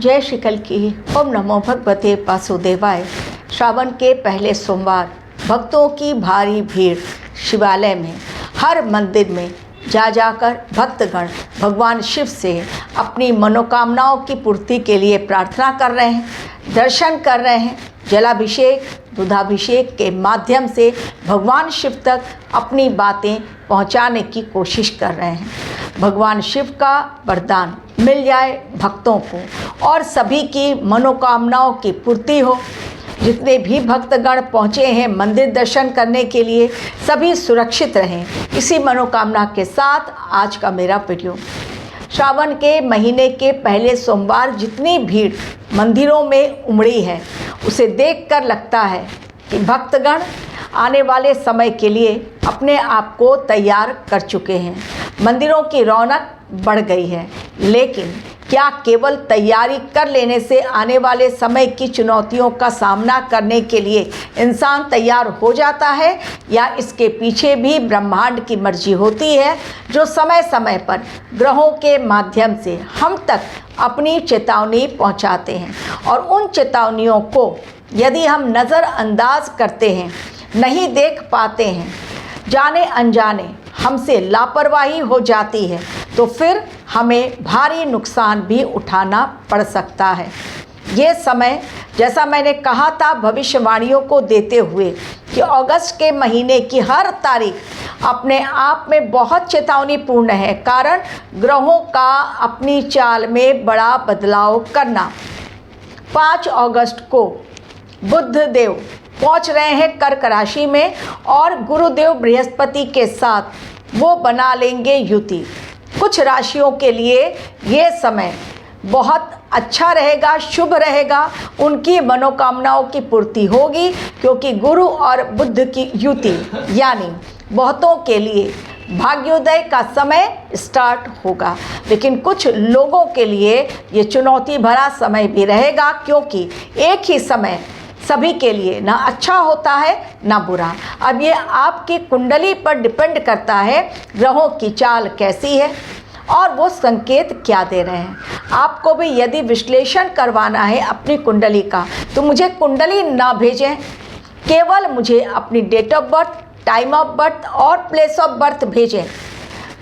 जय श्री कल की। ओम नमो भगवते वासुदेवाय। श्रावण के पहले सोमवार भक्तों की भारी भीड़ शिवालय में, हर मंदिर में जा जाकर भक्तगण भगवान शिव से अपनी मनोकामनाओं की पूर्ति के लिए प्रार्थना कर रहे हैं, दर्शन कर रहे हैं। जलाभिषेक, दूधाभिषेक के माध्यम से भगवान शिव तक अपनी बातें पहुंचाने की कोशिश कर रहे हैं। भगवान शिव का वरदान मिल जाए भक्तों को और सभी की मनोकामनाओं की पूर्ति हो। जितने भी भक्तगण पहुँचे हैं मंदिर दर्शन करने के लिए, सभी सुरक्षित रहें, इसी मनोकामना के साथ आज का मेरा वीडियो। श्रावण के महीने के पहले सोमवार जितनी भीड़ मंदिरों में उमड़ी है, उसे देखकर लगता है कि भक्तगण आने वाले समय के लिए अपने आप को तैयार कर चुके हैं। मंदिरों की रौनक बढ़ गई है, लेकिन क्या केवल तैयारी कर लेने से आने वाले समय की चुनौतियों का सामना करने के लिए इंसान तैयार हो जाता है, या इसके पीछे भी ब्रह्मांड की मर्जी होती है, जो समय समय पर ग्रहों के माध्यम से हम तक अपनी चेतावनी पहुंचाते हैं। और उन चेतावनियों को यदि हम नज़रअंदाज करते हैं, नहीं देख पाते हैं, जाने अनजाने हमसे लापरवाही हो जाती है, तो फिर हमें भारी नुकसान भी उठाना पड़ सकता है। ये समय, जैसा मैंने कहा था भविष्यवाणियों को देते हुए, कि अगस्त के महीने की हर तारीख अपने आप में बहुत चेतावनीपूर्ण है। कारण ग्रहों का अपनी चाल में बड़ा बदलाव करना। 5 अगस्त को बुध देव पहुंच रहे हैं कर्क राशि में, और गुरुदेव बृहस्पति के साथ वो बना लेंगे युति। कुछ राशियों के लिए ये समय बहुत अच्छा रहेगा, शुभ रहेगा, उनकी मनोकामनाओं की पूर्ति होगी, क्योंकि गुरु और बुध की युति यानी बहुतों के लिए भाग्योदय का समय स्टार्ट होगा। लेकिन कुछ लोगों के लिए ये चुनौती भरा समय भी रहेगा, क्योंकि एक ही समय सभी के लिए ना अच्छा होता है ना बुरा। अब ये आपकी कुंडली पर डिपेंड करता है, ग्रहों की चाल कैसी है और वो संकेत क्या दे रहे हैं। आपको भी यदि विश्लेषण करवाना है अपनी कुंडली का, तो मुझे कुंडली ना भेजें, केवल मुझे अपनी date of birth, time of birth और प्लेस ऑफ बर्थ भेजें।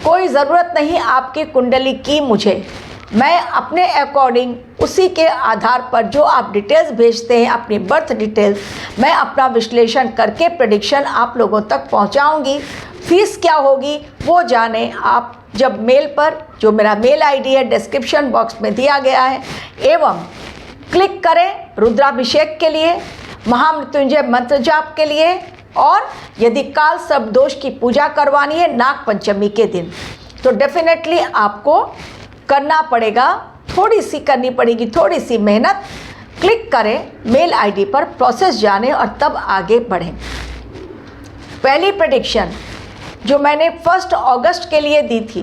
कोई ज़रूरत नहीं आपकी कुंडली की मुझे, मैं अपने अकॉर्डिंग उसी के आधार पर जो आप डिटेल्स भेजते हैं, अपनी बर्थ डिटेल्स, मैं अपना विश्लेषण करके प्रेडिक्शन आप लोगों तक पहुंचाऊंगी। फीस क्या होगी वो जाने आप जब मेल पर, जो मेरा मेल आईडी है डिस्क्रिप्शन बॉक्स में दिया गया है, एवं क्लिक करें रुद्राभिषेक के लिए, महामृत्युंजय मंत्र जाप के लिए, और यदि काल सर्प दोष की पूजा करवानी है नाग पंचमी के दिन, तो डेफिनेटली आपको करना पड़ेगा, थोड़ी सी करनी पड़ेगी, थोड़ी सी मेहनत। क्लिक करें मेल आईडी पर, प्रोसेस जाने और तब आगे बढ़ें। पहली प्रेडिक्शन जो मैंने 1 अगस्त के लिए दी थी,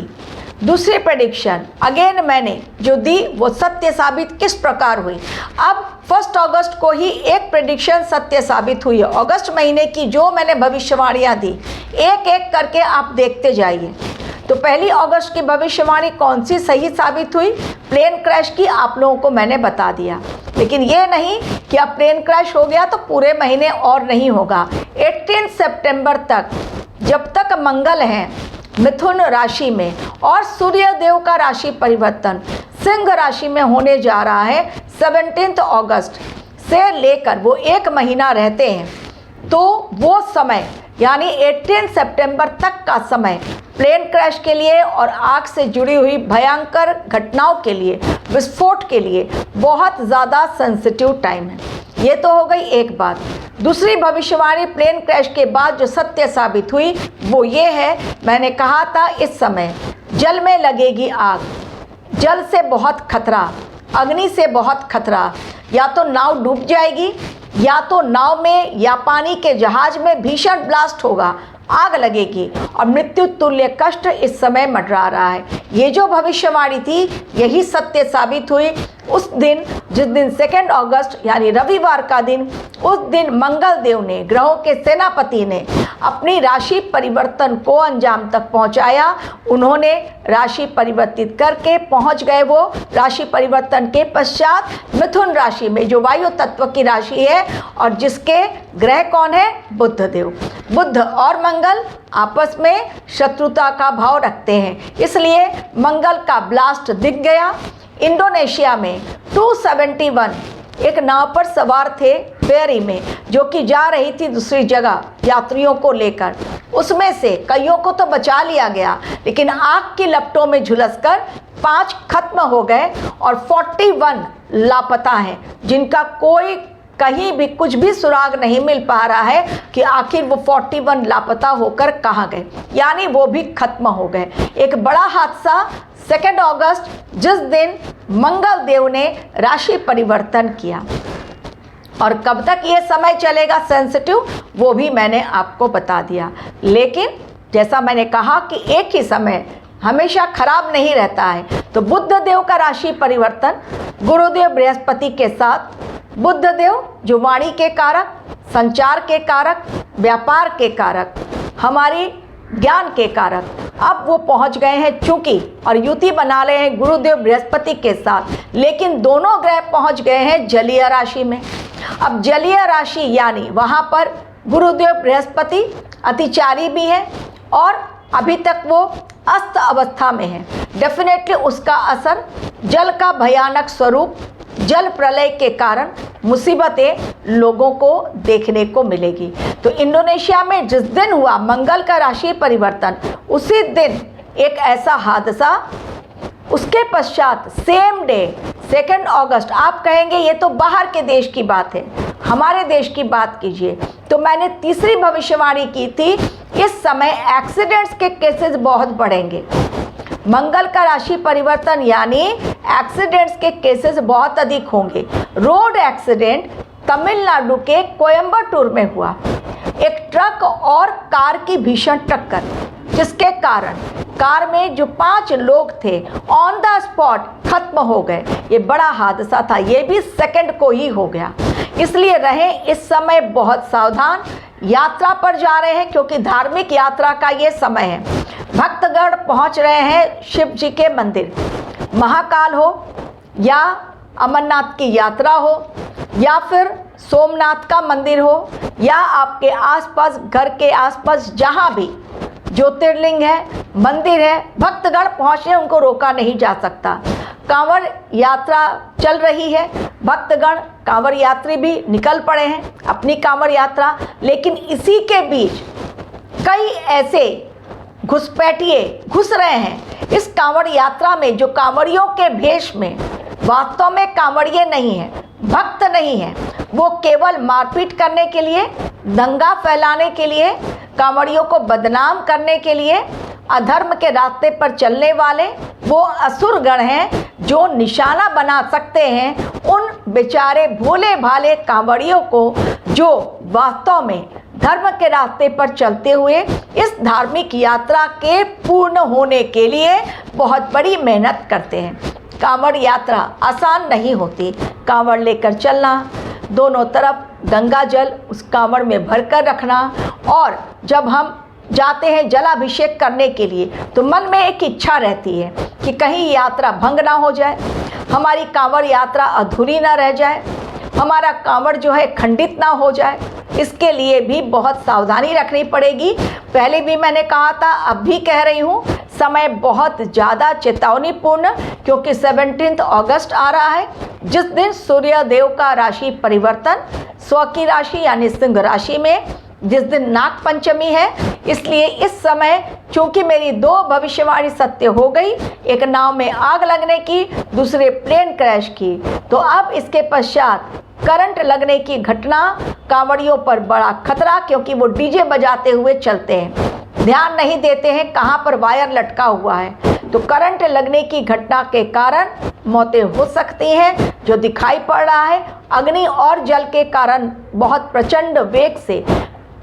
दूसरी प्रेडिक्शन अगेन मैंने जो दी वो सत्य साबित किस प्रकार हुई। अब 1 अगस्त को ही एक प्रेडिक्शन सत्य साबित हुई है। अगस्त महीने की जो मैंने भविष्यवाणियाँ दी, एक एक करके आप देखते जाइए। तो पहली अगस्त की भविष्यवाणी कौन सी सही साबित हुई? प्लेन क्रैश की आप लोगों को मैंने बता दिया। लेकिन ये नहीं कि अब प्लेन क्रैश हो गया तो पूरे महीने और नहीं होगा। 18 सितंबर तक, जब तक मंगल हैं मिथुन राशि में और सूर्यदेव का राशि परिवर्तन सिंह राशि में होने जा रहा है, 17 अगस्त से लेकर वो 1 महीना रहते हैं, तो वो समय यानी 18 सितंबर तक का समय प्लेन क्रैश के लिए और आग से जुड़ी हुई भयंकर घटनाओं के लिए, विस्फोट के लिए बहुत ज़्यादा सेंसिटिव टाइम है। ये तो हो गई एक बात। दूसरी भविष्यवाणी प्लेन क्रैश के बाद जो सत्य साबित हुई वो ये है, मैंने कहा था इस समय जल में लगेगी आग, जल से बहुत खतरा, अग्नि से बहुत खतरा, या तो नाव डूब जाएगी, या तो नाव में या पानी के जहाज में भीषण ब्लास्ट होगा, आग लगेगी और मृत्यु तुल्य कष्ट इस समय मंडरा रहा है। ये जो भविष्यवाणी थी यही सत्य साबित हुई उस दिन जिस दिन 2 अगस्त यानी रविवार का दिन, उस दिन मंगल देव ने, ग्रहों के सेनापति ने अपनी राशि परिवर्तन को अंजाम तक पहुंचाया। उन्होंने राशि परिवर्तित करके पहुंच गए वो राशि परिवर्तन के पश्चात मिथुन राशि में, जो वायु तत्व की राशि है, और जिसके ग्रह कौन है? बुध देव। बुध और मंगल आपस में शत्रुता का भाव रखते हैं, इसलिए मंगल का ब्लास्ट दिख गया। इंडोनेशिया में 271 एक नाव पर सवार थे फेरी में, जो कि जा रही थी दूसरी जगह यात्रियों को लेकर। उसमें से कईयों को तो बचा लिया गया, लेकिन आग की लपटों में झुलसकर 5 खत्म हो गए और 41 लापता हैं, जिनका कोई कहीं भी कुछ भी सुराग नहीं मिल पा रहा है कि आखिर वो 41 लापता होकर कहाँ गए, यानी वो भी खत्म हो गए। एक बड़ा हादसा 2 अगस्त, जिस दिन मंगल देव ने राशि परिवर्तन किया। और कब तक ये समय चलेगा सेंसिटिव, वो भी मैंने आपको बता दिया। लेकिन जैसा मैंने कहा कि एक ही समय हमेशा खराब नहीं रहता है, तो बुध देव का राशि परिवर्तन गुरुदेव बृहस्पति के साथ, बुध देव जो वाणी के कारक, संचार के कारक, व्यापार के कारक, हमारी ज्ञान के कारक, अब वो पहुंच गए हैं चूंकि, और युति बना रहे हैं गुरुदेव बृहस्पति के साथ। लेकिन दोनों ग्रह पहुंच गए हैं जलीय राशि में। अब जलीय राशि यानी वहां पर गुरुदेव बृहस्पति अतिचारी भी है और अभी तक वो अस्त अवस्था में है। डेफिनेटली उसका असर जल का भयानक स्वरूप, जल प्रलय के कारण मुसीबतें लोगों को देखने को मिलेगी। तो इंडोनेशिया में जिस दिन हुआ मंगल का राशि परिवर्तन, उसी दिन एक ऐसा हादसा, उसके पश्चात सेम डे 2 अगस्त, आप कहेंगे ये तो बाहर के देश की बात है, हमारे देश की बात कीजिए। तो मैंने तीसरी भविष्यवाणी की थी, इस समय एक्सीडेंट्स के केसेस बहुत बढ़ेंगे। मंगल का राशि परिवर्तन यानी एक्सीडेंट्स के केसेस बहुत अधिक होंगे। रोड एक्सीडेंट तमिलनाडु के कोयम्बटूर में हुआ, एक ट्रक और कार की भीषण टक्कर, जिसके कारण कार में जो 5 लोग थे ऑन द स्पॉट खत्म हो गए। ये बड़ा हादसा था, ये भी सेकंड को ही हो गया। इसलिए रहें इस समय बहुत सावधान। यात्रा पर जा रहे हैं क्योंकि धार्मिक यात्रा का ये समय है। भक्तगण पहुंच रहे हैं शिव जी के मंदिर, महाकाल हो या अमरनाथ की यात्रा हो या फिर सोमनाथ का मंदिर हो या आपके आसपास, घर के आसपास जहां भी ज्योतिर्लिंग है, मंदिर है, भक्तगण पहुंचे, उनको रोका नहीं जा सकता। कांवड़ यात्रा चल रही है, भक्तगण कांवड़ यात्री भी निकल पड़े हैं अपनी कांवड़ यात्रा। लेकिन इसी के बीच कई ऐसे घुसपैठिए घुस रहे हैं इस कांवड़ यात्रा में, जो कांवड़ियों के भेष में वास्तव में कांवड़िए नहीं है, भक्त नहीं है। वो केवल मारपीट करने के लिए, दंगा फैलाने के लिए, कांवड़ियों को बदनाम करने के लिए, अधर्म के रास्ते पर चलने वाले वो असुर गण हैं, जो निशाना बना सकते हैं उन बेचारे भोले भाले कांवड़ियों को, जो वास्तव में धर्म के रास्ते पर चलते हुए इस धार्मिक यात्रा के पूर्ण होने के लिए बहुत बड़ी मेहनत करते हैं। कांवड़ यात्रा आसान नहीं होती। कांवड़ लेकर चलना, दोनों तरफ गंगा जल उस कांवड़ में भरकर रखना, और जब हम जाते हैं जलाभिषेक करने के लिए तो मन में एक इच्छा रहती है कि कहीं यात्रा भंग ना हो जाए, हमारी कांवड़ यात्रा अधूरी ना रह जाए, हमारा कांवड़ जो है खंडित ना हो जाए। इसके लिए भी बहुत सावधानी रखनी पड़ेगी। पहले भी मैंने कहा था, अब भी कह रही हूँ, समय बहुत ज़्यादा चेतावनीपूर्ण, क्योंकि 17 अगस्त आ रहा है, जिस दिन सूर्य देव का राशि परिवर्तन स्व की राशि यानी सिंह राशि में, जिस दिन नाग पंचमी है। इसलिए इस समय चूंकि मेरी 2 भविष्यवाणी सत्य हो गई, एक नाव में आग लगने की, दूसरे प्लेन क्रैश की, तो अब इसके पश्चात करंट लगने की घटना, कांवड़ियों पर बड़ा खतरा, क्योंकि वो डीजे बजाते हुए चलते हैं, ध्यान नहीं देते हैं कहाँ पर वायर लटका हुआ है। तो करंट लगने की घटना के कारण मौतें हो सकती हैं, जो दिखाई पड़ रहा है। अग्नि और जल के कारण बहुत प्रचंड वेग से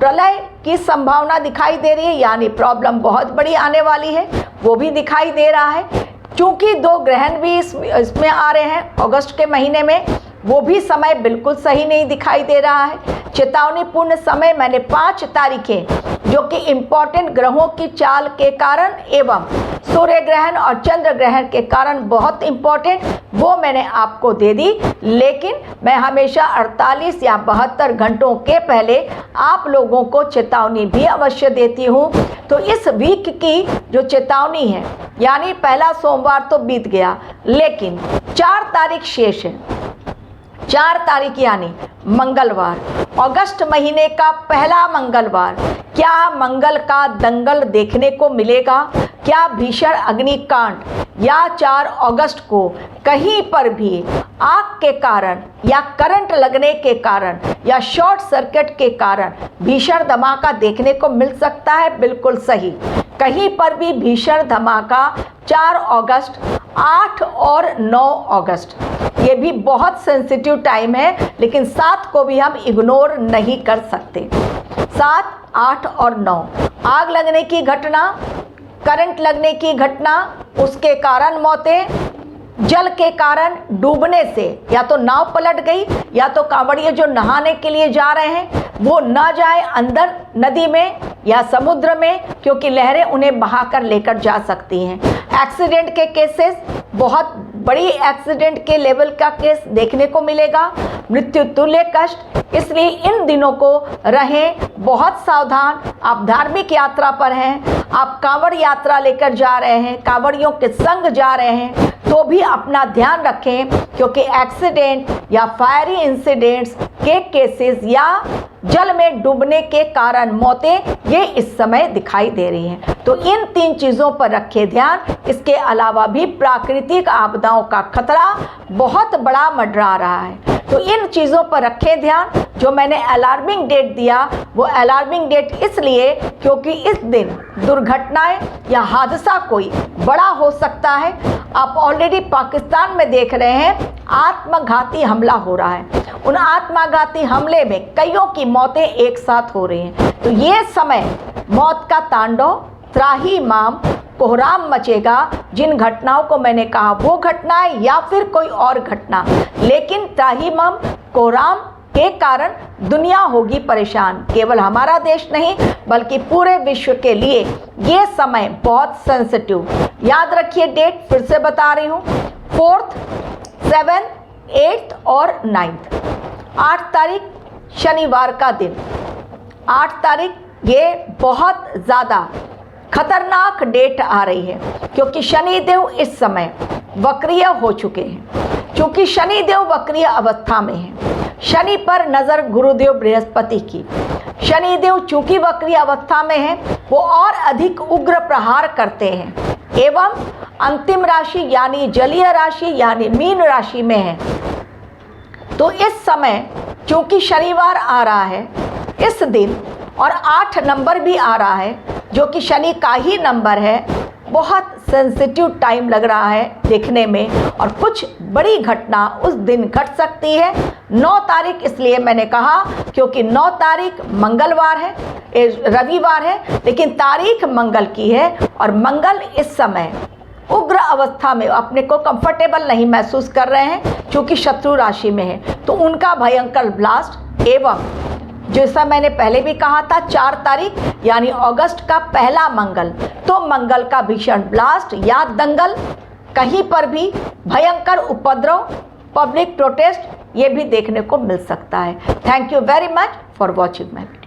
प्रलय की संभावना दिखाई दे रही है, यानी प्रॉब्लम बहुत बड़ी आने वाली है, वो भी दिखाई दे रहा है। चूंकि 2 ग्रहण भी इसमें आ रहे हैं अगस्त के महीने में, वो भी समय बिल्कुल सही नहीं दिखाई दे रहा है। चेतावनीपूर्ण समय मैंने 5 तारीखें जो कि इम्पॉर्टेंट ग्रहों की चाल के कारण एवं सूर्य ग्रहण और चंद्र ग्रहण के कारण बहुत इम्पॉर्टेंट, वो मैंने आपको दे दी। लेकिन मैं हमेशा 48 या 72 घंटों के पहले आप लोगों को चेतावनी भी अवश्य देती हूँ। तो इस वीक की जो चेतावनी है, यानी पहला सोमवार तो बीत गया, लेकिन 4 तारीख शेष है। 4 तारीख यानी मंगलवार, अगस्त महीने का पहला मंगलवार। क्या मंगल का दंगल देखने को मिलेगा? क्या भीषण अग्निकांड या 4 अगस्त को कहीं पर भी आग के कारण या करंट लगने के कारण या शॉर्ट सर्किट के कारण भीषण धमाका देखने को मिल सकता है? बिल्कुल सही, कहीं पर भी भीषण धमाका 4 अगस्त, 8 और 9 अगस्त, ये भी बहुत सेंसिटिव टाइम है, लेकिन 7 को भी हम इग्नोर नहीं कर सकते। 7, 8 और 9 आग लगने की घटना, करंट लगने की घटना, उसके कारण मौतें, जल के कारण डूबने से या तो नाव पलट गई या तो कांवड़िए जो नहाने के लिए जा रहे हैं वो ना जाए अंदर नदी में या समुद्र में, क्योंकि लहरें उन्हें बहाकर लेकर जा सकती हैं। एक्सीडेंट के केसेस, बहुत बड़ी एक्सीडेंट के लेवल का केस देखने को मिलेगा, मृत्यु तुल्य कष्ट। इसलिए इन दिनों को रहें बहुत सावधान। आप धार्मिक यात्रा पर हैं, आप कांवड़ यात्रा लेकर जा रहे हैं, कांवड़ियों के संग जा रहे हैं, तो भी अपना ध्यान रखें, क्योंकि एक्सीडेंट या फायरी इंसिडेंट्स के केसेस या जल में डूबने के कारण मौतें ये इस समय दिखाई दे रही हैं। तो इन 3 चीज़ों पर रखें ध्यान। इसके अलावा भी प्राकृतिक आपदाओं का खतरा बहुत बड़ा मंडरा रहा है, तो इन चीज़ों पर रखें ध्यान। जो मैंने अलार्मिंग डेट दिया वो अलार्मिंग डेट इसलिए क्योंकि इस दिन दुर्घटनाएं या हादसा कोई बड़ा हो सकता है। आप ऑलरेडी पाकिस्तान में देख रहे हैं आत्मघाती हमला हो रहा है, उन आत्मघाती हमले में कईयों की मौतें एक साथ हो रही हैं। तो ये समय मौत का तांडव, त्राहिमाम, कोहराम मचेगा। जिन घटनाओं को मैंने कहा वो घटनाएं या फिर कोई और घटना, लेकिन त्राहिमाम, कोहराम के कारण दुनिया होगी परेशान। केवल हमारा देश नहीं बल्कि पूरे विश्व के लिए ये समय बहुत सेंसिटिव। याद रखिए डेट फिर से बता रही हूँ, 4th, 7th, 8th और 9th। 8 तारीख शनिवार का दिन, 8 तारीख ये बहुत ज़्यादा खतरनाक डेट आ रही है, क्योंकि शनिदेव इस समय वक्रीय हो चुके हैं। क्योंकि शनिदेव वक्रीय अवस्था में है, शनि पर नज़र गुरुदेव बृहस्पति की। शनिदेव चूंकि वक्रीय अवस्था में है, वो और अधिक उग्र प्रहार करते हैं एवं अंतिम राशि यानी जलीय राशि यानी मीन राशि में है। तो इस समय चूंकि शनिवार आ रहा है इस दिन और 8 नंबर भी आ रहा है जो कि शनि का ही नंबर है, बहुत सेंसिटिव टाइम लग रहा है देखने में, और कुछ बड़ी घटना उस दिन घट सकती है। 9 तारीख इसलिए मैंने कहा क्योंकि 9 तारीख मंगलवार है, रविवार है, लेकिन तारीख मंगल की है और मंगल इस समय उग्र अवस्था में अपने को कंफर्टेबल नहीं महसूस कर रहे हैं, क्योंकि शत्रु राशि में है। तो उनका भयंकर ब्लास्ट एवं जैसा मैंने पहले भी कहा था 4 तारीख यानी अगस्त का पहला मंगल, तो मंगल का भीषण ब्लास्ट या दंगल, कहीं पर भी भयंकर उपद्रव, पब्लिक प्रोटेस्ट, ये भी देखने को मिल सकता है। Thank you very much for watching my video.